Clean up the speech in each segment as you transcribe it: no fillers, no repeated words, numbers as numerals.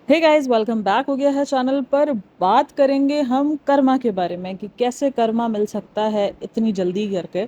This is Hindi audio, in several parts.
हे गाइस, वेलकम बैक हो गया है चैनल पर। बात करेंगे हम कर्मा के बारे में कि कैसे कर्मा मिल सकता है इतनी जल्दी करके।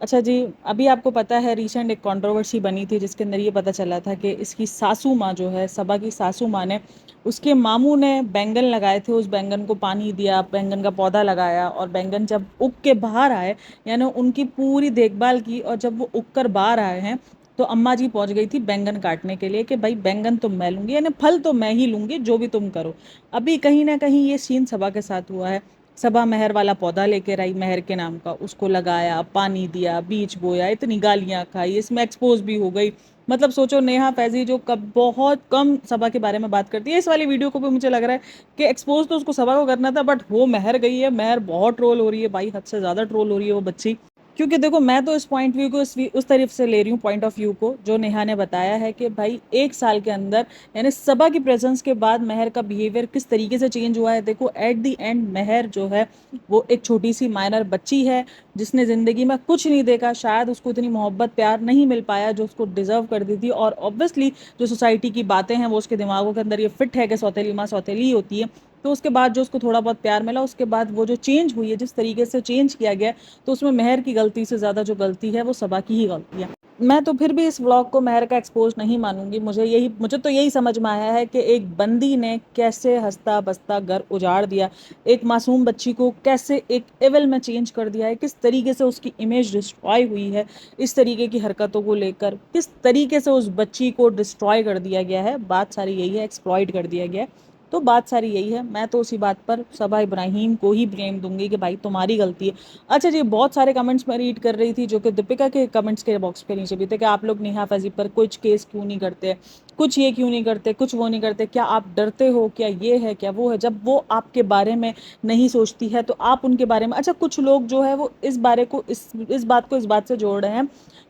अच्छा जी, अभी आपको पता है रिसेंट एक कंट्रोवर्सी बनी थी जिसके अंदर ये पता चला था कि इसकी सासू माँ जो है, सबा की सासू माँ ने, उसके मामू ने बैंगन लगाए थे, उस बैंगन को पानी दिया, बैंगन का पौधा लगाया और बैंगन जब उग के बाहर आए, यानी उनकी पूरी देखभाल की, और जब वो उग कर बाहर आए हैं तो अम्मा जी पहुंच गई थी बैंगन काटने के लिए कि भाई बैंगन तो मैं लूंगी, यानी फल तो मैं ही लूंगी, जो भी तुम करो। अभी कहीं ना कहीं ये सीन सबा के साथ हुआ है। सबा मेहर वाला पौधा लेकर आई, मेहर के नाम का, उसको लगाया, पानी दिया, बीज बोया, इतनी गालियां खाई, इसमें एक्सपोज भी हो गई। मतलब सोचो, नेहा फैजी जो कब बहुत कम सबा के बारे में बात करती है, इस वाली वीडियो को भी मुझे लग रहा है कि एक्सपोज तो उसको सबा को करना था, बट वो मेहर गई है। मेहर बहुत ट्रोल हो रही है भाई, हद से ज्यादा ट्रोल हो रही है वो बच्ची। क्योंकि देखो, मैं तो इस पॉइंट व्यू को उस तरफ से ले रही हूँ, पॉइंट ऑफ व्यू को, जो नेहा ने बताया है कि भाई एक साल के अंदर, यानी सबा की प्रेजेंस के बाद मेहर का बिहेवियर किस तरीके से चेंज हुआ है। देखो, एट द एंड मेहर जो है वो एक छोटी सी माइनर बच्ची है जिसने जिंदगी में कुछ नहीं देखा, शायद उसको इतनी मोहब्बत प्यार नहीं मिल पाया जो उसको डिजर्व करती थी। और ऑब्वियसली जो सोसाइटी की बातें हैं वो उसके दिमागों के अंदर ये फिट है कि सौतेली माँ सौतेली ही होती है। तो उसके बाद जो उसको थोड़ा बहुत प्यार मिला, उसके बाद वो जो चेंज हुई है, जिस तरीके से चेंज किया गया है, तो उसमें मेहर की गलती से ज्यादा जो गलती है वो सबा की ही गलती है। मैं तो फिर भी इस व्लॉग को मेहर का एक्सपोज नहीं मानूंगी। मुझे तो यही समझ में आया है कि एक बंदी ने कैसे हंसता बसता घर उजाड़ दिया, एक मासूम बच्ची को कैसे एक एविल में चेंज कर दिया है, किस तरीके से उसकी इमेज डिस्ट्रॉय हुई है, इस तरीके की हरकतों को लेकर किस तरीके से उस बच्ची को डिस्ट्रॉय कर दिया गया है। बात सारी यही है, एक्सप्लॉइट कर दिया गया है। तो बात सारी यही है। मैं तो उसी बात पर सबा इब्राहिम को ही ब्लेम दूंगी कि भाई तुम्हारी गलती है। अच्छा जी, बहुत सारे कमेंट्स मैं रीड कर रही थी जो कि दीपिका के कमेंट्स के बॉक्स के नीचे भी थे कि आप लोग नेहा फैजी पर कुछ केस क्यों नहीं करते, कुछ ये क्यों नहीं करते, कुछ वो नहीं करते, क्या आप डरते हो, क्या ये है, क्या वो है। जब वो आपके बारे में नहीं सोचती है तो आप उनके बारे में। अच्छा, कुछ लोग जो है वो इस बात को इस बात से जोड़ रहे हैं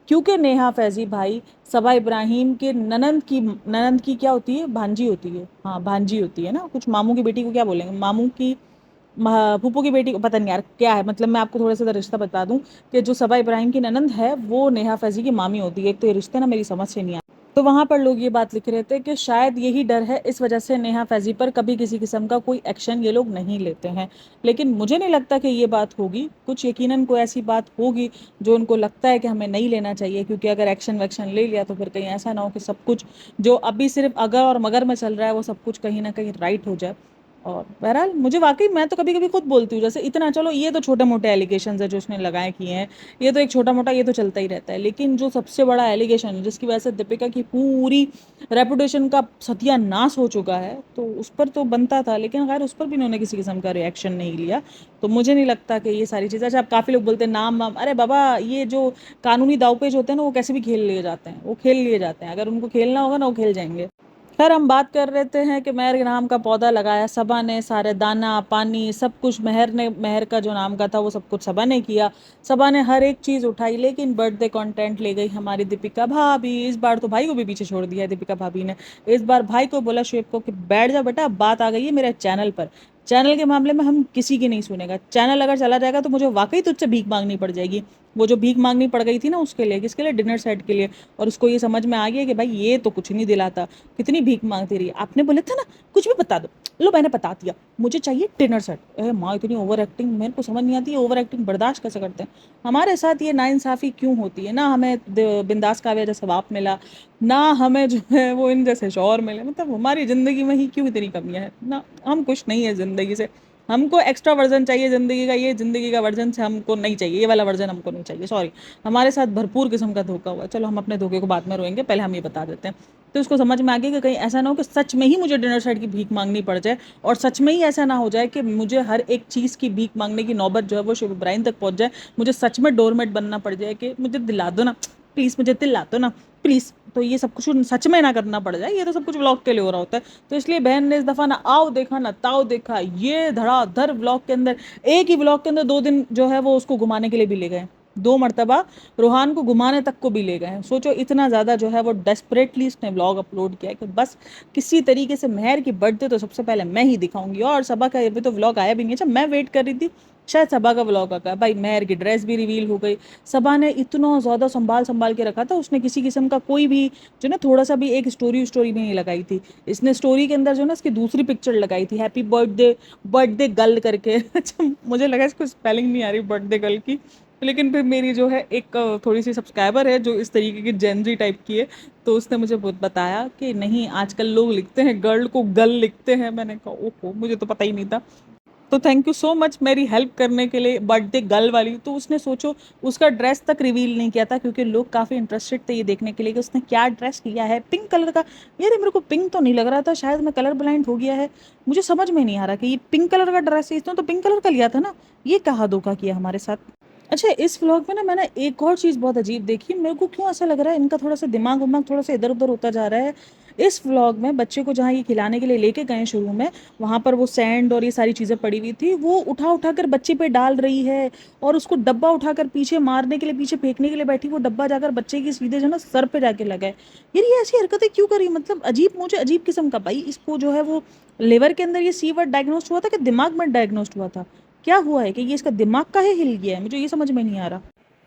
क्योंकि नेहा फैजी भाई सबा इब्राहिम के ननंद की क्या होती है, भांजी होती है, हाँ भांजी होती है ना, कुछ मामू की बेटी को क्या बोलेंगे, मामू की फूफू की बेटी को, पता नहीं यार क्या है। मतलब मैं आपको थोड़ा सा रिश्ता बता दूं कि जो सबा इब्राहिम की ननंद है वो नेहा फैजी की मामी होती है। एक तो ये रिश्ते ना मेरी समझ से नहीं आया। तो वहां पर लोग ये बात लिख रहे थे कि शायद यही डर है, इस वजह से नेहा फैजी पर कभी किसी किस्म का कोई एक्शन ये लोग नहीं लेते हैं। लेकिन मुझे नहीं लगता कि ये बात होगी, कुछ यकीनन कोई ऐसी बात होगी जो उनको लगता है कि हमें नहीं लेना चाहिए, क्योंकि अगर एक्शन वैक्शन ले लिया तो फिर कहीं ऐसा ना हो कि सब कुछ जो अभी सिर्फ अगर और मगर में चल रहा है वो सब कुछ कहीं ना कहीं राइट हो जाए। और बहरहाल मुझे वाकई, मैं तो कभी कभी खुद बोलती हूँ, जैसे इतना चलो ये तो छोटे मोटे एलिगेशन है जो उसने लगाए किए हैं, ये तो एक छोटा मोटा, ये तो चलता ही रहता है। लेकिन जो सबसे बड़ा एलिगेशन है जिसकी वजह से दीपिका की पूरी रेपुटेशन का सत्यानाश हो चुका है, तो उस पर तो बनता था, लेकिन खैर उस पर भी इन्होंने किसी किस्म का रिएक्शन नहीं लिया। तो मुझे नहीं लगता कि ये सारी चीज़ें। अच्छा, अब काफ़ी लोग बोलते हैं नाम वाम, अरे बाबा, ये जो कानूनी दावपेच होते हैं ना वो कैसे भी खेल लिए जाते हैं, वो खेल लिए जाते हैं, अगर उनको खेलना होगा ना वो खेल जाएंगे। खैर, हम बात कर रहे थे हैं कि मेहर के नाम का पौधा लगाया सबा ने, सारे दाना पानी सब कुछ मेहर का जो नाम का था वो सब कुछ सबा ने किया। सबा ने हर एक चीज़ उठाई, लेकिन बर्थडे कंटेंट ले गई हमारी दीपिका भाभी। इस बार तो भाई को भी पीछे छोड़ दिया है दीपिका भाभी ने। इस बार भाई को बोला शुएब को कि बैठ जा बेटा, बात आ गई है मेरे चैनल पर। चैनल के मामले में हम किसी की नहीं सुनेगा। चैनल अगर चला जाएगा तो मुझे वाकई तुझसे भीख मांगनी पड़ जाएगी। वो जो भीख मांगनी पड़ गई थी ना, उसके लिए, किसके लिए, डिनर सेट के लिए। और उसको ये समझ में आ गया कि भाई ये तो कुछ नहीं दिलाता, कितनी भीख मांगती रही। आपने बोले था ना कुछ भी बता दो, लो मैंने बता दिया, मुझे चाहिए डिनर सेट। अरे माँ, इतनी ओवर एक्टिंग मेरे को समझ नहीं आती है, ओवर एक्टिंग बर्दाश्त कैसे करते हैं। हमारे साथ ये नाइंसाफी क्यों होती है ना, हमें बिंदास काव्या जैसा बाप मिला, ना हमें जो है वो इन जैसे शौहर मिले। मतलब हमारी जिंदगी में ही क्यों इतनी कमियां हैं ना, हम खुश नहीं है जिंदगी से। हमको एक्स्ट्रा वर्जन चाहिए जिंदगी का, ये जिंदगी का वर्जन से हमको नहीं चाहिए, ये वाला वर्जन हमको नहीं चाहिए, सॉरी। हमारे साथ भरपूर किस्म का धोखा हुआ। चलो हम अपने धोखे को बाद में रोएंगे, पहले हम ये बता देते हैं। तो उसको समझ में आ गया कि कहीं ऐसा ना हो कि सच में ही मुझे डिनर सेट की भीख मांगनी पड़ जाए, और सच में ही ऐसा ना हो जाए कि मुझे हर एक चीज़ की भीख मांगने की नौबत जो है वो शिव इब्राहिम तक पहुंच जाए, मुझे सच में डोरमेट बनना पड़ जाए कि मुझे दिला दो ना प्लीज़, मुझे दिला दो ना प्लीज़। तो ये सब कुछ सच में ना करना पड़ जाए, ये तो सब कुछ व्लॉग के लिए हो रहा होता है। तो इसलिए बहन ने इस दफ़ा ना आओ देखा ना ताओ देखा, ये धड़ाधड़ व्लॉग के अंदर, एक ही व्लॉग के अंदर 2 दिन जो है वो उसको घुमाने के लिए भी ले गए। 2 मर्तबा रोहान को घुमाने तक को भी ले गए हैं। सोचो इतना ज़्यादा जो है वो डेस्परेटली इसने व्लॉग अपलोड किया है कि बस किसी तरीके से मेहर की बर्थडे तो सबसे पहले मैं ही दिखाऊंगी। और सबा का अभी तो व्लॉग आया भी नहीं है। अच्छा, मैं वेट कर रही थी शायद सबा का व्लॉग आ गया। भाई मेहर की ड्रेस भी रिवील हो गई। सबा ने इतना ज़्यादा संभाल संभाल के रखा था, उसने किसी किस्म का कोई भी जो ना थोड़ा सा भी एक स्टोरी भी नहीं लगाई थी। इसने स्टोरी के अंदर जो ना इसकी दूसरी पिक्चर लगाई थी, हैप्पी बर्थडे बर्थडे गर्ल करके। अच्छा, मुझे लगा इसको स्पेलिंग नहीं आ रही बर्थडे गर्ल की, लेकिन फिर मेरी जो है एक थोड़ी सी सब्सक्राइबर है जो इस तरीके की जेनजी टाइप की है, तो उसने मुझे बहुत बताया कि नहीं आजकल लोग लिखते हैं गर्ल को गर्ल लिखते हैं। मैंने कहा ओहो, मुझे तो पता ही नहीं था। तो थैंक यू सो मच मेरी हेल्प करने के लिए बर्थडे गर्ल वाली। तो उसने सोचो उसका ड्रेस तक रिवील नहीं किया था, क्योंकि लोग काफ़ी इंटरेस्टेड थे ये देखने के लिए कि उसने क्या ड्रेस लिया है, पिंक कलर का। यार ये मेरे को पिंक तो नहीं लग रहा था, शायद मैं कलर ब्लाइंड हो गया है। मुझे समझ में नहीं आ रहा कि ये पिंक कलर का ड्रेस है, इसने तो पिंक कलर का लिया था ना। ये कहाँ धोखा किया हमारे साथ। अच्छा, इस व्लॉग में ना मैंने एक और चीज़ बहुत अजीब देखी। मेरे को क्यों ऐसा लग रहा है इनका थोड़ा सा दिमाग उमाग थोड़ा सा इधर उधर होता जा रहा है। इस व्लॉग में बच्चे को जहाँ ये खिलाने के लिए लेके गए शुरू में, वहाँ पर वो सैंड और ये सारी चीज़ें पड़ी हुई थी, वो उठा उठा कर बच्चे पे डाल रही है। और उसको डब्बा उठाकर पीछे मारने के लिए, पीछे फेंकने के लिए बैठी, वो डब्बा जाकर बच्चे की सीधे जो ना सर पे जाके लगा है। यार ये ऐसी हरकतें क्यों करी, मतलब अजीब, मुझे अजीब किस्म का। भाई इसको जो है वो लिवर के अंदर ये सी वर्ड डायग्नोस्ट हुआ था कि दिमाग में डायग्नोस्ट हुआ था, क्या हुआ है कि ये इसका दिमाग का ही हिल गया है, मुझे ये समझ में नहीं आ रहा।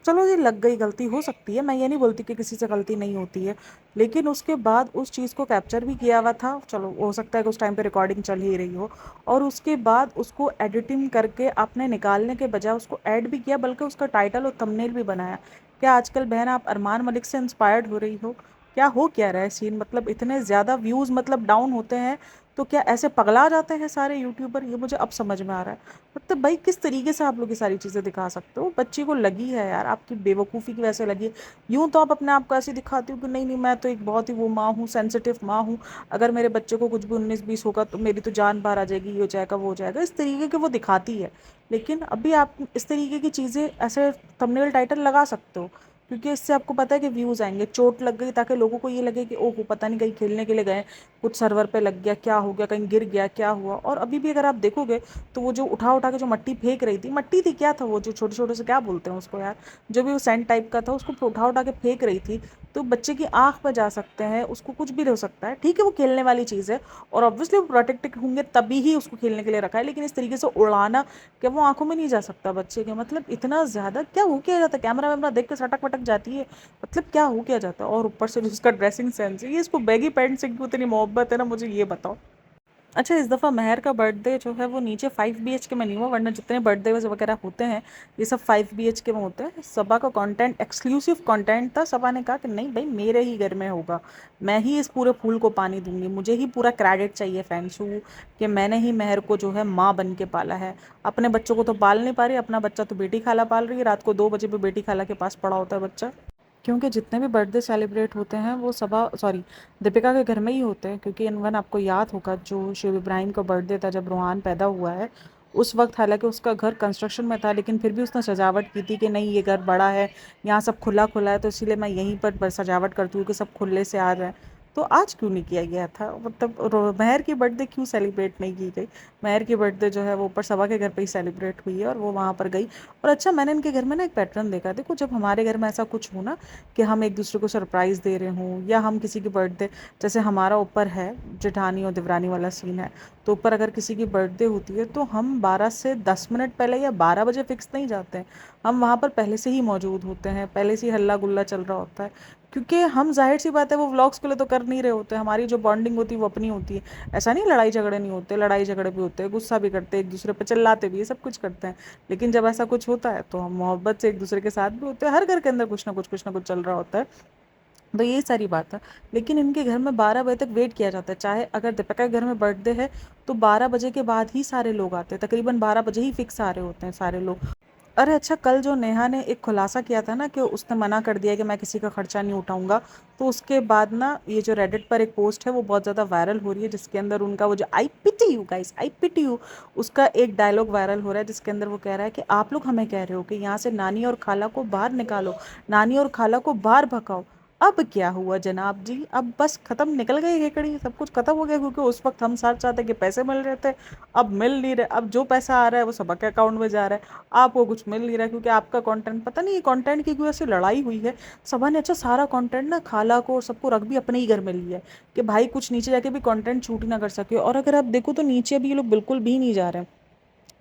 चलो ये लग गई, गलती हो सकती है, मैं ये नहीं बोलती कि किसी से गलती नहीं होती है, लेकिन उसके बाद उस चीज़ को कैप्चर भी किया हुआ था। चलो हो सकता है कि उस टाइम पे रिकॉर्डिंग चल ही रही हो, और उसके बाद उसको एडिटिंग करके आपने निकालने के बजाय उसको ऐड भी किया, बल्कि उसका टाइटल और थंबनेल भी बनाया। क्या आजकल बहन आप अरमान मलिक से इंस्पायर्ड हो रही हो? क्या हो क्या रहा है सीन, मतलब इतने ज़्यादा व्यूज़ मतलब डाउन होते हैं तो क्या ऐसे पगला जाते हैं सारे यूट्यूबर? ये मुझे अब समझ में आ रहा है। मतलब भाई किस तरीके से आप लोग ये सारी चीज़ें दिखा सकते हो? बच्ची को लगी है यार, आपकी बेवकूफ़ी की वजह से लगी है। यूँ तो आप अपने आप को ऐसे दिखाती हो कि नहीं नहीं मैं तो एक बहुत ही वो माँ हूँ, सेंसिटिव माँ हूँ, अगर मेरे बच्चे को कुछ भी 19-20 होगा तो मेरी तो जान बाहर आ जाएगी, ये हो जाएगा वो हो जाएगा, इस तरीके के वो दिखाती है। लेकिन अभी आप इस तरीके की चीज़ें ऐसे थंबनेल टाइटल लगा सकते हो, क्योंकि इससे आपको पता है कि व्यूज़ आएंगे। चोट लग गई ताकि लोगों को ये लगे कि ओहो पता नहीं कहीं खेलने के लिए गए, कुछ सर्वर पे लग गया, क्या हो गया, कहीं गिर गया, क्या हुआ। और अभी भी अगर आप देखोगे तो वो जो उठा उठा के जो मट्टी फेंक रही थी, मट्टी थी क्या था वो, जो छोटे छोटे से क्या बोलते हैं उसको यार, जो भी वो सैंड टाइप का था, उसको उठा उठा के फेंक रही थी। तो बच्चे की आंख में जा सकते हैं, उसको कुछ भी हो सकता है। ठीक है वो खेलने वाली चीज़ है, और ऑब्वियसली वो प्रोटेक्टेड होंगे तभी ही उसको खेलने के लिए रखा है, लेकिन इस तरीके से उड़ाना क्या वो आंखों में नहीं जा सकता बच्चे के? मतलब इतना ज़्यादा क्या हो किया जाता है, कैमरा वैमरा देख के सटक वटक जाती है, मतलब क्या हो किया जाता है? और ऊपर से जो उसका ड्रेसिंग सेंस है, ये इसको बैगी पैंट से क्यों इतनी मोहब्बत है ना, मुझे ये बताओ। अच्छा, इस दफ़ा मेहर का बर्थडे जो है वो नीचे 5 BHK में नहीं हुआ, वरना जितने बर्थडे वगैरह होते हैं ये सब 5 BHK में होते हैं। सबा का कंटेंट एक्सक्लूसिव कंटेंट था। सबा ने कहा कि नहीं भाई मेरे ही घर में होगा, मैं ही इस पूरे फूल को पानी दूंगी, मुझे ही पूरा क्रेडिट चाहिए फैंसू कि मैंने ही मेहर को जो है माँ बन के पाला है। अपने बच्चों को तो पाल नहीं पा रही, अपना बच्चा तो बेटी खाला पाल रही है, रात को 2 बजे भी बेटी खाला के पास पड़ा होता है बच्चा। क्योंकि जितने भी बर्थडे सेलिब्रेट होते हैं वो सबा सॉरी दीपिका के घर में ही होते हैं, क्योंकि इनवन आपको याद होगा जो शिव इब्राहिम का बर्थडे था जब रोहान पैदा हुआ है, उस वक्त हालांकि उसका घर कंस्ट्रक्शन में था, लेकिन फिर भी उसने सजावट की थी कि नहीं ये घर बड़ा है, यहाँ सब खुला खुला है, तो इसीलिए मैं यहीं पर सजावट करती हूँ कि सब खुले से आ जाए। तो आज क्यों नहीं किया गया था, मतलब मेहर की बर्थडे क्यों सेलिब्रेट नहीं की गई? मेहर की बर्थडे जो है वो ऊपर सबा के घर पे ही सेलिब्रेट हुई है और वो वहाँ पर गई। और अच्छा, मैंने इनके घर में ना एक पैटर्न देखा, देखो जब हमारे घर में ऐसा कुछ हो ना कि हम एक दूसरे को सरप्राइज़ दे रहे हों, या हम किसी की बर्थडे, जैसे हमारा ऊपर है जेठानी और देवरानी वाला सीन है, तो ऊपर अगर किसी की बर्थडे होती है तो हम 12 से 10 मिनट पहले या 12 बजे फिक्स नहीं जाते हैं, हम वहाँ पर पहले से ही मौजूद होते हैं, पहले से ही हल्ला गुल्ला चल रहा होता है, क्योंकि हम जाहिर सी बात है वो व्लॉग्स के लिए तो कर नहीं रहे होते, हमारी जो बॉन्डिंग होती है वो अपनी होती है। ऐसा नहीं लड़ाई झगड़े नहीं होते, लड़ाई झगड़े भी होते हैं, गुस्सा भी करते हैं, एक दूसरे पे चिल्लाते भी, ये सब कुछ करते हैं, लेकिन जब ऐसा कुछ होता है तो हम मोहब्बत से एक दूसरे के साथ भी होते हैं। हर घर के अंदर कुछ ना कुछ चल रहा होता है। तो ये सारी बात है। लेकिन इनके घर में 12 बजे तक वेट किया जाता है, चाहे अगर दीपिका के घर में बर्थडे है तो 12 बजे के बाद ही सारे लोग आते हैं, तकरीबन 12 बजे ही फिक्स आ रहे होते हैं सारे लोग। अरे अच्छा, कल जो नेहा ने एक खुलासा किया था ना कि उसने मना कर दिया कि मैं किसी का खर्चा नहीं उठाऊंगा, तो उसके बाद ना ये जो रेडिट पर एक पोस्ट है वो बहुत ज़्यादा वायरल हो रही है, जिसके अंदर उनका वो जो I pity you guys, I pity you, उसका एक डायलॉग वायरल हो रहा है, जिसके अंदर वो कह रहा है कि आप लोग हमें कह रहे हो कि यहाँ से नानी और खाला को बाहर निकालो, नानी और खाला को बाहर भगाओ। अब क्या हुआ जनाब जी, अब बस खत्म, निकल गई हेकड़ी, सब कुछ खत्म हो गया, क्योंकि उस वक्त हम साथ चाहते कि पैसे मिल रहे थे, अब मिल नहीं रहे। अब जो पैसा आ रहा है वो सबके अकाउंट में जा रहा है, आपको कुछ मिल नहीं रहा है, क्योंकि आपका कंटेंट, पता नहीं ये कंटेंट की कोई ऐसी लड़ाई हुई है। सबा ने अच्छा सारा कंटेंट ना खाला को और सबको रख भी अपने ही घर में लिया है, कि भाई कुछ नीचे जाके भी कंटेंट शूट ही ना कर सके। और अगर आप देखो तो नीचे अभी ये लोग बिल्कुल भी नहीं जा रहे हैं।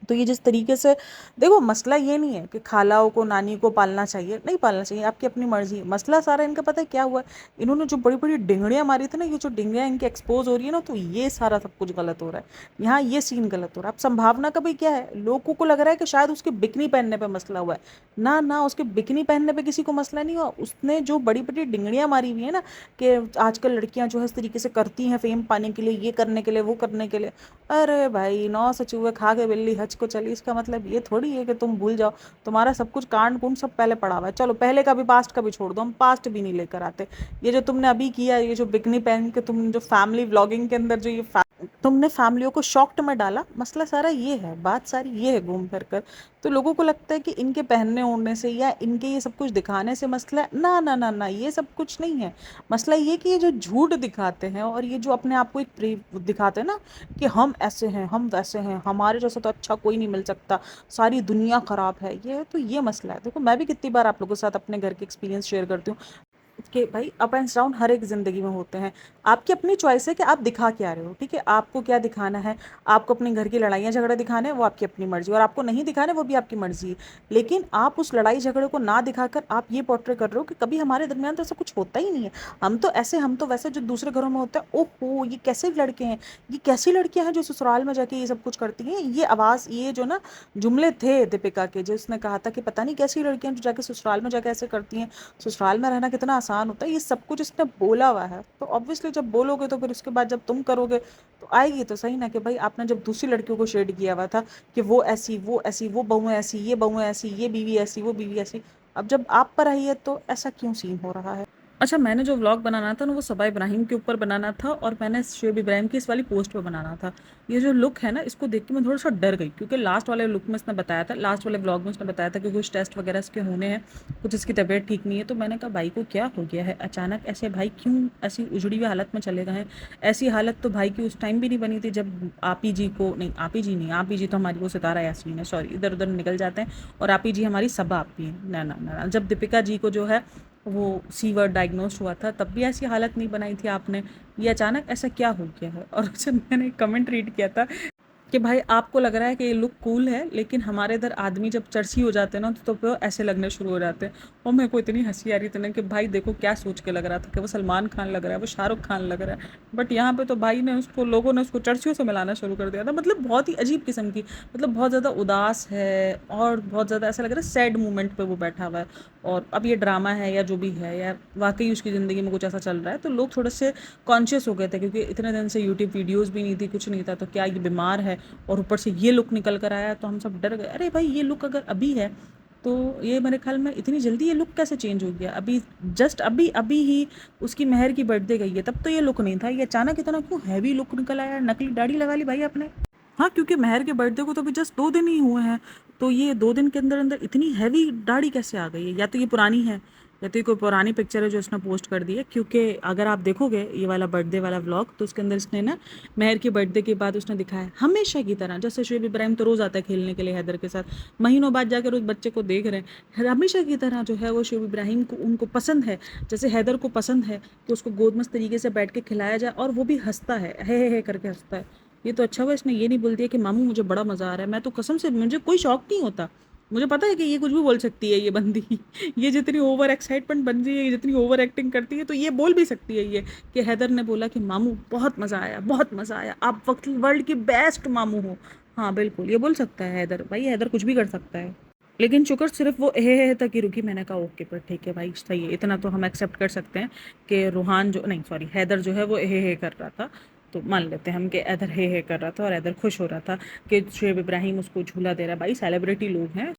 तो ये जिस तरीके से, देखो मसला ये नहीं है कि खालाओं को नानी को पालना चाहिए नहीं पालना चाहिए, आपकी अपनी मर्जी। मसला सारा इनका पता है क्या हुआ है, इन्होंने जो बड़ी बड़ी डिंगड़ियाँ मारी थी ना, ये जो डिंगड़ियाँ इनकी एक्सपोज हो रही है ना, तो ये सारा सब कुछ गलत हो रहा है यहाँ, ये सीन गलत हो रहा है। अब संभावना का भाई क्या है, लोगों को लग रहा है कि शायद उसके बिकनी पहनने पर मसला हुआ है। ना ना, उसके बिकनी पहनने पर किसी को मसला नहीं हुआ, उसने जो बड़ी बड़ी डिंगड़ियाँ मारी हुई है ना, कि आजकल लड़कियां जो है इस तरीके से करती हैं फेम पाने के लिए, ये करने के लिए, वो करने के लिए। अरे भाई, 9 से चूहे खा के बिल्ली हज को चली, इसका मतलब ये थोड़ी है कि तुम भूल जाओ, तुम्हारा सब कुछ कांड कुंड सब पहले पड़ा हुआ है। चलो पहले का भी, पास्ट का भी छोड़ दो, हम पास्ट भी नहीं लेकर आते। ये जो तुमने अभी किया, ये जो बिकनी पहन के तुम जो फैमिली व्लॉगिंग के अंदर जो ये तुमने फैमिलियों को शॉक्ड में डाला, मसला सारा ये है, बात सारी ये है घूम फिर कर। तो लोगों को लगता है कि इनके पहनने ओढ़ने से या इनके ये सब कुछ दिखाने से मसला है, ना ना ना ना, ये सब कुछ नहीं है। मसला ये कि ये जो झूठ दिखाते हैं और ये जो अपने आप को एक दिखाते हैं ना, कि हम ऐसे हैं, हम वैसे हैं, हमारे जैसा तो अच्छा कोई नहीं मिल सकता, सारी दुनिया ख़राब है, ये तो ये मसला है। देखो मैं भी कितनी बार आप लोगों के साथ अपने घर के एक्सपीरियंस शेयर करती हूँ कि भाई अप एंड डाउन हर एक ज़िंदगी में होते हैं। आपकी अपनी चॉइस है कि आप दिखा क्या रहे हो, ठीक है, आपको क्या दिखाना है। आपको अपने घर की लड़ाइयाँ झगड़े दिखाने हैं, वो आपकी अपनी मर्जी, और आपको नहीं दिखाने वो भी आपकी मर्जी। लेकिन आप उस लड़ाई झगड़े को ना दिखाकर आप ये पोर्ट्रे कर रहे हो कि कभी हमारे दरमियान तो ऐसा कुछ होता ही नहीं है, हम तो ऐसे, हम तो वैसे। जो दूसरे घरों में होता है, ओहो ये कैसे लड़के हैं, ये कैसी लड़कियां हैं जो ससुराल में जाके ये सब कुछ करती हैं। ये आवाज़, ये जो ना जुमले थे दीपिका के, जिसने कहा था कि पता नहीं कैसी लड़कियां जो जाके ससुराल में जाके ऐसे करती हैं, ससुराल में रहना कितना आसान होता है, ये सब कुछ इसने बोला हुआ है। तो ऑब्वियसली जब बोलोगे तो फिर उसके बाद जब तुम करोगे तो आएगी तो सही ना, कि भाई आपने जब दूसरी लड़कियों को शेड किया हुआ था कि वो ऐसी, वो ऐसी, वो बहुएं ऐसी, ये बहुएं ऐसी, ये बीवी ऐसी, वो बीवी ऐसी, अब जब आप पर आई है तो ऐसा क्यों सीन हो रहा है। अच्छा, मैंने जो व्लॉग बनाना था ना, वो सबा इब्राहिम के ऊपर बनाना था, और मैंने शुएब इब्राहिम की इस वाली पोस्ट पे बनाना था। ये जो लुक है ना, इसको देख के मैं थोड़ा सा डर गई, क्योंकि लास्ट वाले लुक में इसने बताया था, लास्ट वाले व्लॉग में उसने बताया था कि कुछ टेस्ट वगैरह इसके होने हैं, कुछ इसकी तबीयत ठीक नहीं है। तो मैंने कहा भाई को क्या हो गया है अचानक ऐसे, भाई क्यों ऐसी उजड़ी हुई हालत में चले गए हैं। ऐसी हालत तो भाई की उस टाइम भी नहीं बनी थी जब आपी जी को, नहीं आपी जी नहीं, आपी जी तो हमारी वो सितारा यास्मीन है, सॉरी इधर उधर निकल जाते हैं, और आपी जी हमारी सबा आपी है, ना ना ना, जब दीपिका जी को जो है वो सी वर्ड डायग्नोज हुआ था, तब भी ऐसी हालत नहीं बनाई थी आपने। ये अचानक ऐसा क्या हो गया है। और जब मैंने कमेंट रीड किया था कि भाई आपको लग रहा है कि ये लुक कूल है, लेकिन हमारे इधर आदमी जब चर्ची हो जाते हैं ना, तो वो ऐसे लगने शुरू हो जाते हैं। और मेरे को इतनी हंसी आ रही थी ना कि भाई देखो क्या सोच के लग रहा था कि वो सलमान खान लग रहा है, वो शाहरुख खान लग रहा है, बट यहाँ पे तो भाई ने उसको, लोगों ने उसको चर्चियों से मिलाना शुरू कर दिया था। मतलब बहुत ही अजीब किस्म की, मतलब बहुत ज़्यादा उदास है, और बहुत ज़्यादा ऐसा लग रहा है सैड मोमेंट पर वो बैठा हुआ है। और अब ये ड्रामा है या जो भी है, या वाकई उसकी ज़िंदगी में कुछ ऐसा चल रहा है, तो लोग थोड़े से कॉन्शियस हो गए थे, क्योंकि इतने दिन से यूट्यूब वीडियोज़ भी नहीं थी, कुछ नहीं था, तो क्या ये बीमार है, और ऊपर से ये लुक निकल कर आया, तो हम सब डर गए। अरे भाई ये लुक अगर अभी है तो ये मेरे ख्याल में इतनी जल्दी ये लुक कैसे चेंज हो गया, अभी जस्ट अभी अभी ही उसकी महर की बर्थडे गई है, तब तो ये लुक नहीं था, ये अचानक इतना क्यों हैवी लुक निकल आया, नकली दाढ़ी लगा ली भाई आपने। हाँ, क्योंकि महर के बर्थडे को तो अभी जस्ट 2 दिन ही हुए हैं, तो ये 2 दिन के अंदर अंदर इतनी हैवी दाढ़ी कैसे आ गई है। या तो ये पुरानी है, या तो ये कोई पुरानी पिक्चर है जो इसने पोस्ट कर दी है, क्योंकि अगर आप देखोगे ये वाला बर्थडे वाला व्लॉग, तो उसके अंदर इसने ना महर के बर्थडे के बाद उसने दिखाया है हमेशा की तरह, जैसे शुएब इब्राहिम तो रोज़ आता है खेलने के लिए हैदर के साथ, महीनों बाद जाकर उस बच्चे को देख रहे हैं, हमेशा की तरह जो है वो शुएब इब्राहिम को उनको पसंद है, जैसे हैदर को पसंद है कि उसको गोदमस तरीके से बैठ के खिलाया जाए, और वो भी हंसता है, हे करके हंसता है। ये तो अच्छा हुआ इसने ये नहीं बोल दिया कि मामू मुझे बड़ा मज़ा आ रहा है। मैं तो कसम से, मुझे कोई शौक नहीं होता, मुझे पता है कि ये कुछ भी बोल सकती है ये बंदी ये जितनी ओवर एक्साइटमेंट बन रही है, ये जितनी ओवर एक्टिंग करती है, तो ये बोल भी सकती है ये, कि हैदर ने बोला कि मामू बहुत मज़ा आया, बहुत मज़ा आया, आप वक्त वर्ल्ड की बेस्ट मामू हो। हाँ बिल्कुल, ये बोल सकता है हैदर, भाई हैदर कुछ भी कर सकता है। लेकिन शुक्र सिर्फ वो हे तक ही रुकी। मैंने कहा ओके पर ठीक है भाई, सही है, इतना तो हम एक्सेप्ट कर सकते हैं कि रूहान जो, नहीं सॉरी, हैदर जो है वो हे कर रहा था, तो मान लेते हैं हम कि हैदर हे कर रहा था, और हैदर खुश हो रहा था कि शुएब इब्राहिम उसको झूला दे रहा है। भाई सेलिब्रिटी लोग हैं,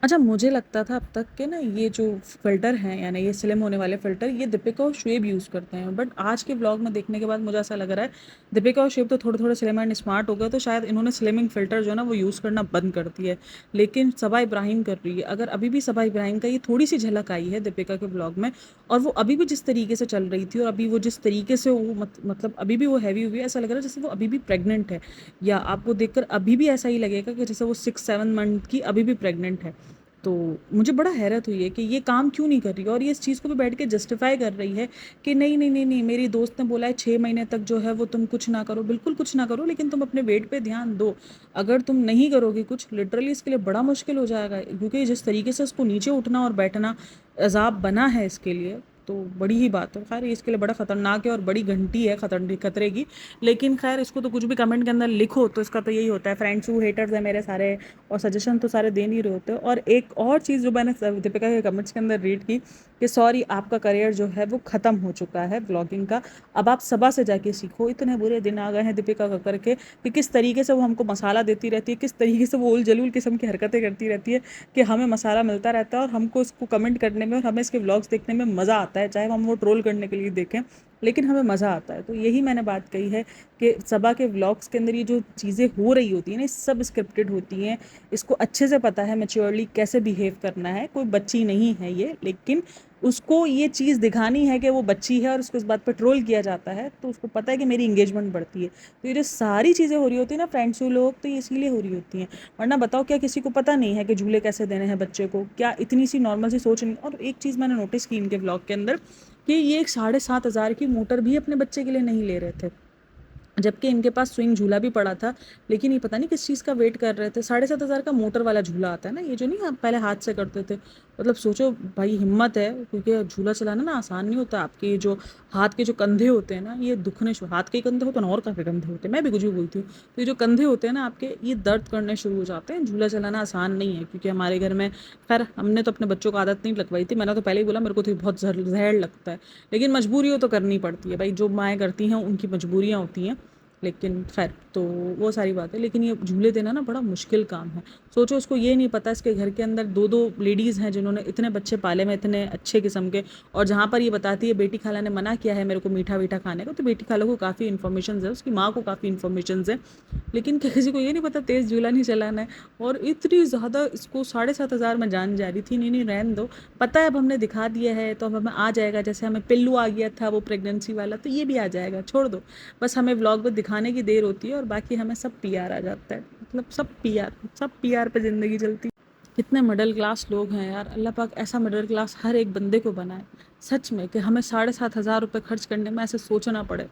अच्छा, मुझे लगता था अब तक के ना ये जो फ़िल्टर हैं, यानी ये स्लिम होने वाले फ़िल्टर, ये दीपिका और शुएब यूज़ करते हैं। बट आज के व्लॉग में देखने के बाद मुझे ऐसा लग रहा है, दीपिका और शुएब तो थोड़े-थोड़े स्लिम एंड स्मार्ट हो गए, तो शायद इन्होंने स्लिमिंग फ़िल्टर जो है ना वो यूज़ करना बंद कर दिया है। लेकिन सबा इब्राहिम कर रही है। अगर अभी भी सबा इब्राहिम का ये थोड़ी-सी झलक आई है दीपिका के व्लॉग में, और वो अभी भी जिस तरीके से चल रही थी और अभी वो जिस तरीके से वो मतलब अभी भी वो हेवी हुई है, ऐसा लग रहा है जैसे वो अभी भी प्रेग्नेंट है, या आपको देखकर अभी भी ऐसा ही लगेगा कि जैसे वो 6-7 मंथ की अभी भी प्रेग्नेंट है। तो मुझे बड़ा हैरत हुई है कि ये काम क्यों नहीं कर रही, और ये इस चीज़ को भी बैठ के जस्टिफाई कर रही है कि नहीं नहीं नहीं नहीं, मेरी दोस्त ने बोला है 6 महीने तक जो है वो तुम कुछ ना करो, बिल्कुल कुछ ना करो, लेकिन तुम अपने वेट पे ध्यान दो। अगर तुम नहीं करोगे कुछ, लिटरली इसके लिए बड़ा मुश्किल हो जाएगा, क्योंकि जिस तरीके से उसको नीचे उठना और बैठना अजाब बना है इसके लिए, तो बड़ी ही बात है। खैर, ये इसके लिए बड़ा ख़तरनाक है और बड़ी घंटी है खतरे की। लेकिन खैर, इसको तो कुछ भी कमेंट के अंदर लिखो तो इसका तो यही होता है, फ्रेंड्स हु हेटर्स है मेरे सारे, और सजेशन तो सारे दे नहीं रहे होते। और एक और चीज़ जो मैंने दीपिका के कमेंट्स के अंदर रीड की कि सॉरी, आपका करियर जो है वो ख़त्म हो चुका है ब्लॉगिंग का, अब आप सबा से जाके सीखो। इतने बुरे दिन आ गए हैं दीपिका का करके कि किस तरीके से वो हमको मसाला देती रहती है, किस तरीके से वो उल जलूल किस्म की हरकतें करती रहती है कि हमें मसाला मिलता रहता है और हमको इसको कमेंट करने में और हमें इसके व्लॉग्स देखने में मज़ा आता है, चाहे हम वो ट्रोल करने के लिए देखें, लेकिन हमें मज़ा आता है। तो यही मैंने बात कही है कि सबा के व्लॉग्स के अंदर ये जो चीज़ें हो रही होती हैं ना, सब स्क्रिप्टेड होती हैं। इसको अच्छे से पता है मैच्योरली कैसे बिहेव करना है, कोई बच्ची नहीं है ये, लेकिन उसको ये चीज़ दिखानी है कि वो बच्ची है और उसको इस बात पर ट्रोल किया जाता है, तो उसको पता है कि मेरी इंगेजमेंट बढ़ती है। तो ये जो सारी चीज़ें हो रही होती हैं ना फ्रेंड्स लोग, तो ये इसीलिए हो रही होती हैं। वरना बताओ, क्या किसी को पता नहीं है कि झूले कैसे देने हैं बच्चे को? क्या इतनी सी नॉर्मल सी सोच नहीं? और एक चीज़ मैंने नोटिस की इनके व्लॉग के अंदर कि ये एक 7,500 की मोटर भी अपने बच्चे के लिए नहीं ले रहे थे, जबकि इनके पास स्विंग झूला भी पड़ा था। लेकिन ये पता नहीं किस चीज़ का वेट कर रहे थे। 7,500 का मोटर वाला झूला आता है ना, ये जो नहीं आप पहले हाथ से करते थे। मतलब सोचो भाई, हिम्मत है, क्योंकि झूला चलाना ना आसान नहीं होता। आपके ये जो हाथ के जो कंधे होते हैं ना, ये दुखने शुरू, हाथ के कंधे होते हैं ना, और काफ़ी कंधे होते हैं, मैं भी कुछ भी बोलती हूँ। तो ये जो कंधे होते हैं ना आपके, ये दर्द करने शुरू हो जाते हैं। झूला चलाना आसान नहीं है, क्योंकि हमारे घर में, खैर हमने तो अपने बच्चों को आदत नहीं लगवाई थी। मैंने तो पहले ही बोला मेरे को तो बहुत जहर लगता है, लेकिन मजबूरी हो तो करनी पड़ती है भाई। जो माएँ करती हैं उनकी मजबूरियाँ होती हैं। लेकिन खैर, तो वो सारी बात है। लेकिन ये झूले देना ना बड़ा मुश्किल काम है। सोचो, उसको ये नहीं पता इसके घर के अंदर 2-2 लेडीज़ हैं जिन्होंने इतने बच्चे पाले में, इतने अच्छे किस्म के, और जहाँ पर ये बताती है बेटी खाला ने मना किया है मेरे को मीठा-वीठा खाने को, तो बेटी खाला को काफ़ी इन्फॉर्मेशंस है, उसकी माँ को काफ़ी इन्फॉर्मेशंस है। लेकिन किसी को ये नहीं पता तेज़ झूला नहीं चलाना है। और इतनी ज़्यादा इसको 7,500 में जान जा रही थी। नहीं, नहीं, रहने दो। पता है अब हमने दिखा दिया है तो अब हमें आ जाएगा, जैसे हमें पिल्लू आ गया था वो प्रेगनेंसी वाला, तो ये भी आ जाएगा, छोड़ दो। बस हमें व्लॉग में दिखाने की देर होती है और बाकी हमें सब पीआर आ जाता है। मतलब सब पीआर पे ज़िंदगी चलती है। कितने मिडिल क्लास लोग हैं यार, अल्लाह पाक ऐसा मिडिल क्लास हर एक बंदे को बनाए, सच में, कि हमें 7,500 रुपये खर्च करने में ऐसे सोचना पड़े।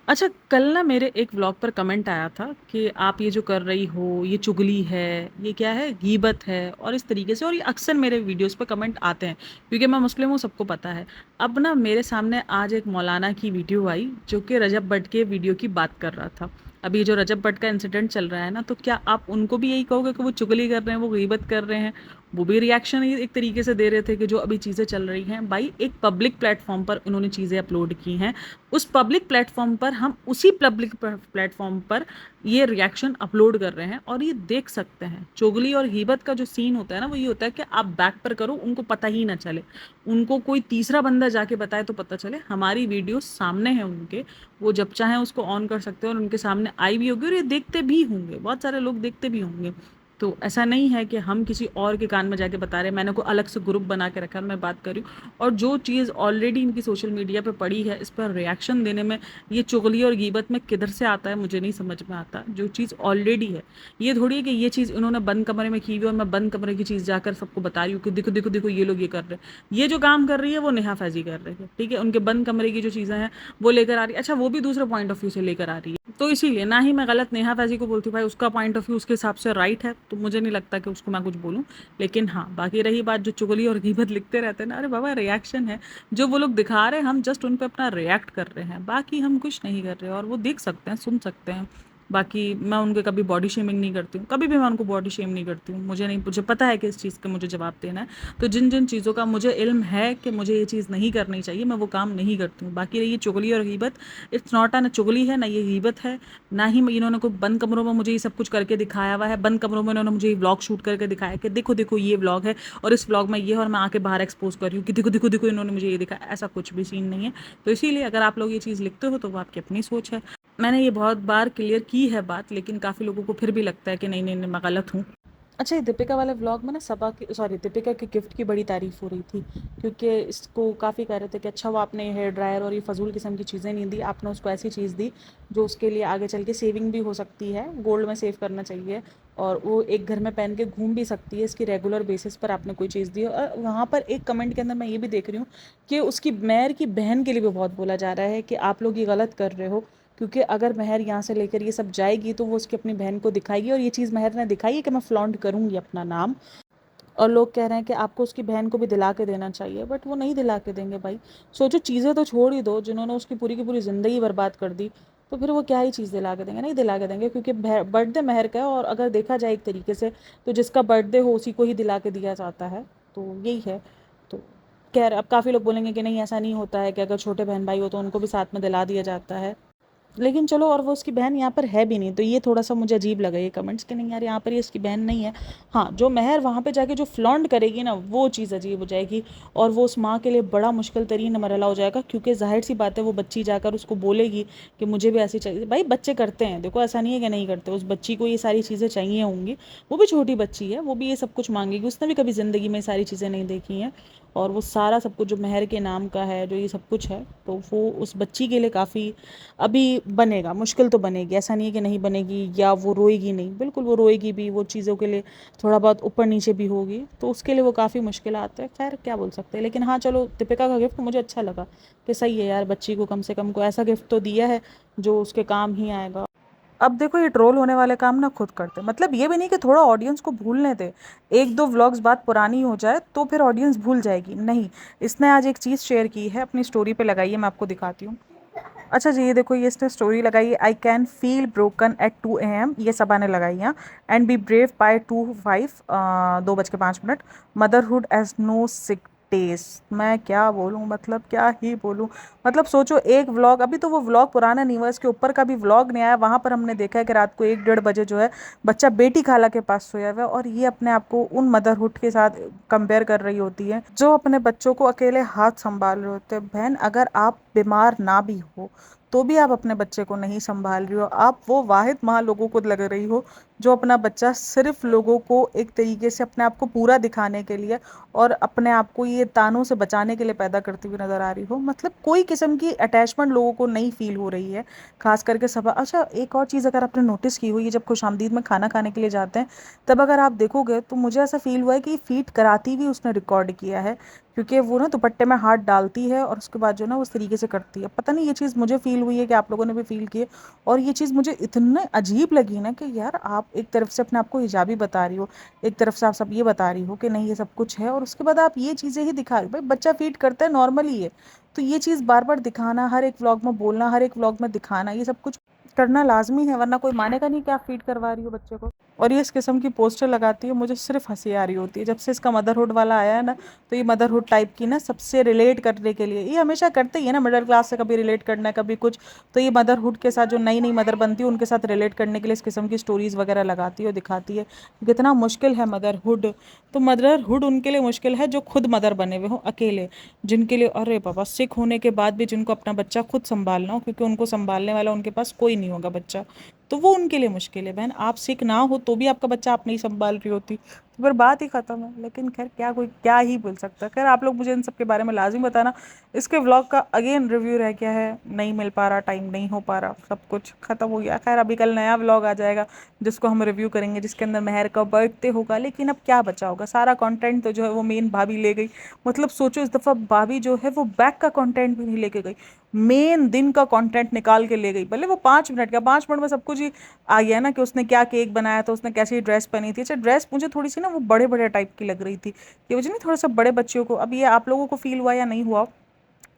अच्छा, कल ना मेरे एक व्लॉग पर कमेंट आया था कि आप ये जो कर रही हो, ये चुगली है, ये क्या है, गीबत है, और इस तरीके से, और ये अक्सर मेरे वीडियोस पे कमेंट आते हैं, क्योंकि मैं मुस्लिम हूँ, सबको पता है। अब ना मेरे सामने आज एक मौलाना की वीडियो आई जो कि रजब भट्ट के वीडियो की बात कर रहा था। अभी जो रजब भट्ट का इंसिडेंट चल रहा है ना, तो क्या आप उनको भी यही कहोगे कि वो चुगली कर रहे हैं, वो गीबत कर रहे हैं? वो भी रिएक्शन एक तरीके से दे रहे थे कि जो अभी चीज़ें चल रही हैं भाई, एक पब्लिक प्लेटफॉर्म पर उन्होंने चीज़ें अपलोड की हैं। उस पब्लिक प्लेटफॉर्म पर हम उसी पब्लिक प्लेटफॉर्म पर ये रिएक्शन अपलोड कर रहे हैं, और ये देख सकते हैं। चुगली और गीबत का जो सीन होता है ना, वो ये होता है कि आप बैक पर करो, उनको पता ही ना चले, उनको कोई तीसरा बंदा जाके बताए तो पता चले। हमारी वीडियो सामने है उनके, वो जब चाहें उसको ऑन कर सकते हैं, और उनके सामने आई भी होगी और ये देखते भी होंगे, बहुत सारे लोग देखते भी होंगे। तो ऐसा नहीं है कि हम किसी और के कान में जाके बता रहे हैं। मैंने कोई अलग से ग्रुप बना के रखा है, मैं बात कर रही हूँ। और जो चीज़ ऑलरेडी इनकी सोशल मीडिया पे पड़ी है, इस पर रिएक्शन देने में, ये चुगली और गीबत में किधर से आता है मुझे नहीं समझ में आता। जो चीज़ ऑलरेडी है, ये थोड़ी है कि ये चीज़ इन्होंने बंद कमरे में की हुई और मैं बंद कमरे की चीज़ जाकर सबको बता रही हूँ कि देखो देखो देखो ये लोग ये कर रहे हैं। ये जो काम कर रही है वो नेहा फैजी कर रहे हैं, ठीक है? उनके बंद कमरे की जो चीज़ें हैं वो लेकर आ रही है। अच्छा, वो भी दूसरे पॉइंट ऑफ व्यू से लेकर आ रही है, तो इसीलिए ना ही मैं गलत नेहा फैजी को बोलती हूँ, भाई उसका पॉइंट ऑफ व्यू उसके हिसाब से राइट है, तो मुझे नहीं लगता कि उसको मैं कुछ बोलूँ। लेकिन हाँ, बाकी रही बात जो चुगली और गीबत लिखते रहते हैं ना, अरे बाबा, रिएक्शन है, जो वो लोग दिखा रहे हैं हम जस्ट उन पे अपना रिएक्ट कर रहे हैं, बाकी हम कुछ नहीं कर रहे, और वो देख सकते हैं, सुन सकते हैं। बाकी मैं उनके कभी बॉडी शेमिंग नहीं करती हूँ, कभी भी मैं उनको बॉडी शेम नहीं करती हूँ। मुझे पता है कि इस चीज़ का मुझे जवाब देना है। तो जिन जिन चीज़ों का मुझे इल्म है कि मुझे ये चीज़ नहीं करनी चाहिए, मैं वो काम नहीं करती हूँ। बाकी रही ये चुगली और गीबत, इट्स नॉट एन चुगली है ना, ये गीबत है ना ही इन्होंने कोई बंद कमरों में मुझे ये सब कुछ करके दिखाया हुआ है। बंद कमरों में इन्होंने मुझे ये व्लॉग शूट करके दिखाया कि देखो देखो ये व्लॉग है और इस व्लॉग में ये है, और मैं आके बाहर एक्सपोज कर रही हूँ कि देखो देखो देखो इन्होंने मुझे ये दिखाया। ऐसा कुछ भी सीन नहीं है। तो इसीलिए अगर आप लोग ये चीज़ लिखते हो तो वो आपकी अपनी सोच है। मैंने ये बहुत बार क्लियर की है बात, लेकिन काफ़ी लोगों को फिर भी लगता है कि नहीं नहीं नहीं, मैं गलत हूँ। अच्छा, ये दीपिका वाले व्लॉग में ना सबा की, सॉरी, दीपिका के गिफ्ट की बड़ी तारीफ हो रही थी, क्योंकि इसको काफ़ी कह रहे थे कि अच्छा वो आपने हेयर ड्रायर और ये फजूल किस्म की चीज़ें नहीं दी, आपने उसको ऐसी चीज़ दी जो उसके लिए आगे चल के सेविंग भी हो सकती है, गोल्ड में सेव करना चाहिए, और वो एक घर में पहन के घूम भी सकती है, इसकी रेगुलर बेसिस पर आपने कोई चीज़ दी। और वहाँ पर एक कमेंट के अंदर मैं ये भी देख रही हूँ कि उसकी मेहर की बहन के लिए भी बहुत बोला जा रहा है कि आप लोग ये गलत कर रहे हो, क्योंकि अगर मेहर यहाँ से लेकर ये सब जाएगी तो वो उसकी अपनी बहन को दिखाएगी, और ये चीज़ मेहर ने दिखाई है कि मैं फ्लॉन्ट करूँगी अपना नाम। और लोग कह रहे हैं कि आपको उसकी बहन को भी दिला के देना चाहिए, बट वो नहीं दिला के देंगे भाई। सोचो, चीज़ें तो छोड़ ही दो, जिन्होंने उसकी पूरी की पूरी ज़िंदगी बर्बाद कर दी, तो फिर वो क्या ही चीज़ दिला के देंगे? नहीं दिला के देंगे, क्योंकि बर्थडे मेहर का है, और अगर देखा जाए एक तरीके से तो जिसका बर्थडे हो उसी को ही दिला के दिया जाता है, तो यही है। तो खैर, अब काफ़ी लोग बोलेंगे कि नहीं ऐसा नहीं होता है, कि अगर छोटे बहन भाई हो तो उनको भी साथ में दिला दिया जाता है। लेकिन चलो, और वो उसकी बहन यहाँ पर है भी नहीं, तो ये थोड़ा सा मुझे अजीब लगा ये कमेंट्स कि नहीं यार, यहाँ पर ये इसकी बहन नहीं है। हाँ, जो मेहर वहाँ पे जाके जो फ्लॉन्ट करेगी ना, वो चीज़ अजीब हो जाएगी, और वो उस माँ के लिए बड़ा मुश्किल तरीन मरहला हो जाएगा, क्योंकि जाहिर सी बात है वो बच्ची जाकर उसको बोलेगी कि मुझे भी ऐसी चाहिए। भाई बच्चे करते हैं, देखो ऐसा नहीं है कि नहीं करते, उस बच्ची को ये सारी चीज़ें चाहिए होंगी, वो भी छोटी बच्ची है, वो भी ये सब कुछ मांगेगी, उसने भी कभी ज़िंदगी में ये सारी चीज़ें नहीं देखी हैं। और वो सारा सब कुछ जो मेहर के नाम का है, जो ये सब कुछ है, तो वो उस बच्ची के लिए काफ़ी अभी बनेगा, मुश्किल तो बनेगी, ऐसा नहीं है कि नहीं बनेगी, या वो रोएगी नहीं, बिल्कुल वो रोएगी भी, वो चीज़ों के लिए थोड़ा बहुत ऊपर नीचे भी होगी, तो उसके लिए वो काफ़ी मुश्किल आते हैं। खैर क्या बोल सकते हैं, लेकिन हाँ चलो, दीपिका का गिफ्ट मुझे अच्छा लगा कि सही है यार, बच्ची को कम से कम को ऐसा गिफ्ट तो दिया है जो उसके काम ही आएगा। अब देखो, ये ट्रोल होने वाले काम ना खुद करते, मतलब ये भी नहीं कि थोड़ा ऑडियंस को भूलने दे, एक दो व्लॉग्स बात पुरानी हो जाए तो फिर ऑडियंस भूल जाएगी, नहीं। इसने आज एक चीज़ शेयर की है, अपनी स्टोरी पे लगाई है, मैं आपको दिखाती हूँ। अच्छा जी, ये देखो, ये इसने स्टोरी लगाई है, I can feel broken at 2 AM, ये सबा ने लगाई है, and be brave by 2:05, 2:05। Motherhood is no sick test. मैं क्या बोलूँ, मतलब क्या ही बोलूँ। मतलब सोचो, एक व्लॉग, अभी तो वो व्लॉग पुराना नहीं हुआ, इसके ऊपर का भी व्लॉग नहीं आया, वहाँ पर हमने देखा है कि रात को 1-1:30 बजे जो है बच्चा बेटी खाला के पास सोया हुआ है, और ये अपने आप को उन मदरहुड के साथ कंपेयर कर रही होती है जो अपने बच्चों को अकेले हाथ संभाल रहे होते हैं। बहन, अगर आप बीमार ना भी हो तो भी आप अपने बच्चे को नहीं संभाल रही हो, आप वो वाहिद माँ लोगों को लग रही हो जो अपना बच्चा सिर्फ लोगों को एक तरीके से अपने आप को पूरा दिखाने के लिए और अपने आप को ये तानों से बचाने के लिए पैदा करती हुई नजर आ रही हो। मतलब कोई किस्म की अटैचमेंट लोगों को नहीं फील हो रही है, खास करके सब। अच्छा, एक और चीज़ अगर आपने नोटिस की हो, ये जब खुशामदीद में खाना खाने के लिए जाते हैं, तब अगर आप देखोगे तो मुझे ऐसा फील हुआ है कि फीट कराती हुई उसने रिकॉर्ड किया है, क्योंकि वो ना दुपट्टे में हाथ डालती है और उसके बाद जो ना उस तरीके से करती है। पता नहीं, ये चीज़ मुझे फील हुई है कि आप लोगों ने भी फील की है, और ये चीज़ मुझे इतनी अजीब लगी ना कि यार, आप एक तरफ से अपने आप को हिजाबी बता रही हो, एक तरफ से आप सब ये बता रही हो कि नहीं ये सब कुछ है, और उसके बाद आप ये चीज़ें ही दिखा रही हो। भाई बच्चा फीड करता है, नॉर्मली है, तो ये चीज़ बार बार दिखाना, हर एक व्लॉग में बोलना, हर एक व्लॉग में दिखाना, ये सब कुछ करना लाजमी है, वरना कोई मानेगा नहीं कि आप फीड करवा रही हो बच्चे को। और ये इस किस्म की पोस्टर लगाती है, मुझे सिर्फ हंसी आ रही होती है। जब से इसका मदरहुड वाला आया है ना, तो ये मदरहुड टाइप की ना, सबसे रिलेट करने के लिए, ये हमेशा करते ही है ना, मिडिल क्लास से कभी रिलेट करना है, कभी कुछ, तो ये मदरहुड के साथ जो नई नई मदर बनती है उनके साथ रिलेट करने के लिए इस किस्म की स्टोरीज़ वगैरह लगाती है और दिखाती है कितना मुश्किल है मदरहुड। तो मदरहुड उनके लिए मुश्किल है जो खुद मदर बने हुए हों अकेले, जिनके लिए अरे बाबा, सिक होने के बाद भी जिनको अपना बच्चा खुद संभालना हो, क्योंकि उनको संभालने वाला उनके पास कोई नहीं होगा बच्चा, तो वो उनके लिए मुश्किल है। बहन, आप सिक ना हो तो भी आपका बच्चा आप नहीं संभाल रही होती, तो फिर बात ही ख़त्म है। लेकिन खैर, क्या कोई क्या ही बोल सकता है। खैर, आप लोग मुझे इन सब के बारे में लाजिम बताना। इसके व्लॉग का अगेन रिव्यू रह गया है, नहीं मिल पा रहा, टाइम नहीं हो पा रहा, सब कुछ ख़त्म हो गया। खैर, अभी कल नया व्लॉग आ जाएगा जिसको हम रिव्यू करेंगे, जिसके अंदर मेहर का बर्थडे होगा। लेकिन अब क्या बचा होगा, सारा कंटेंट तो जो है वो मेन भाभी ले गई। मतलब सोचो, इस दफ़ा भाभी जो है वो बैक का कंटेंट भी नहीं लेके गई, मेन दिन का कंटेंट निकाल के ले गई। भले वो 5 मिनट का, 5 मिनट में सब कुछ ही आ गया ना, कि उसने क्या केक बनाया था, उसने कैसी ड्रेस पहनी थी। अच्छा, ड्रेस मुझे थोड़ी सी ना वो बड़े बड़े टाइप की लग रही थी, कि मुझे नहीं, थोड़ा सा बड़े बच्चियों को, अब ये आप लोगों को फील हुआ या नहीं हुआ,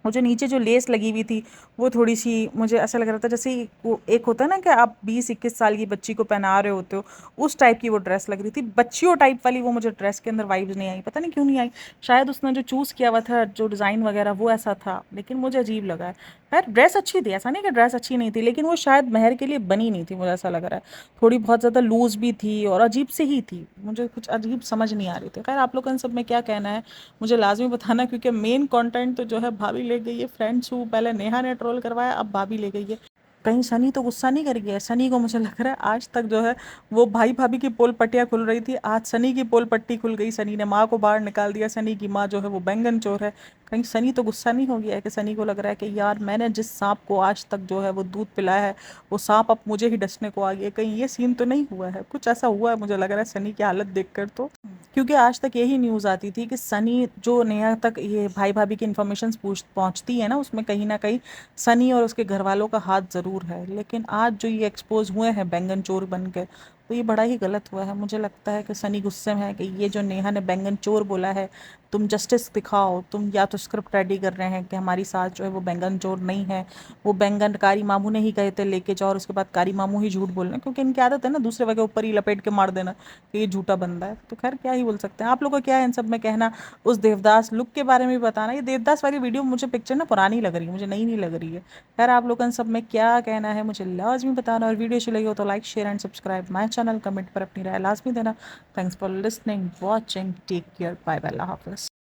वो जो नीचे जो लेस लगी हुई थी वो थोड़ी-सी मुझे ऐसा लग रहा था जैसे वो एक होता है ना कि आप 20-21 साल की बच्ची को पहना रहे होते हो, उस टाइप की वो ड्रेस लग रही थी। बच्चियों टाइप वाली वो मुझे ड्रेस के अंदर वाइब्स नहीं आई, पता नहीं क्यों नहीं आई। शायद उसने जो चूज़ किया हुआ था, जो डिज़ाइन वगैरह वो ऐसा था, लेकिन मुझे अजीब लगा है। खैर ड्रेस अच्छी थी, ऐसा नहीं कि ड्रेस अच्छी नहीं थी, लेकिन वो शायद मेहर के लिए बनी नहीं थी, मुझे ऐसा लग रहा है। थोड़ी बहुत ज़्यादा लूज़ भी थी और अजीब सी ही थी, मुझे कुछ अजीब समझ नहीं आ रही थी। खैर आप लोगों का इन सब में क्या कहना है मुझे लाजमी बताना, क्योंकि मेन कंटेंट तो जो है भाभी ले गई है फ्रेंड्स हूँ, पहले नेहा ने ट्रोल करवाया, अब भाभी ले गई है। कहीं सनी तो गुस्सा नहीं कर गया? सनी को मुझे लग रहा है आज तक जो है वो भाई भाभी की पोल पट्टियाँ खुल रही थी, आज सनी की पोल पट्टी खुल गई, सनी ने माँ को बाहर निकाल दिया, सनी की माँ जो है वो बैंगन चोर है। कहीं सनी तो गुस्सा नहीं हो गया है कि सनी को लग रहा है कि यार मैंने जिस सांप को आज तक जो है वो दूध पिलाया है वो सांप अब मुझे ही डसने को आ गया? कहीं ये सीन तो नहीं हुआ है? कुछ ऐसा हुआ है मुझे लग रहा है सनी की हालत देखकर तो। क्योंकि आज तक यही न्यूज़ आती थी कि सनी जो नेहा तक ये भाई भाभी की इन्फॉर्मेशन पहुंचती है ना, उसमें कहीं ना कहीं सनी और उसके घर वालों का हाथ ज़रूर है। लेकिन आज जो ये एक्सपोज हुए हैं बैंगन चोर बन के, तो ये बड़ा ही गलत हुआ है। मुझे लगता है कि सनी गुस्से में है कि ये जो नेहा ने बैंगन चोर बोला है, तुम जस्टिस दिखाओ। तुम या तो स्क्रिप्ट रेडी कर रहे हैं कि हमारी सास जो है वो बैंगन चोर नहीं है, वो बैंगन कारी मामू ने ही कहे थे लेके जाओ, और उसके बाद कारी मामू ही झूठ बोलना, क्योंकि इनकी आदत है ना दूसरे के ऊपर ही लपेट के मार देना कि ये झूठा बंदा है। तो खैर क्या ही बोल सकते हैं। आप लोग का क्या है इन सब में कहना? उस देवदास लुक के बारे में भी बताना। ये देवदास वाली वीडियो मुझे पिक्चर ना पुरानी लग रही है, मुझे नई नहीं लग रही है। खैर आप लोग इन सब में क्या कहना है मुझे लाजमी बताना, और वीडियो अच्छी लगी हो तो like share and subscribe my channel, comment पर अपनी राय लाजमी देना। Thanks for listening watching, take care, bye bye, अल्लाह हाफिज़।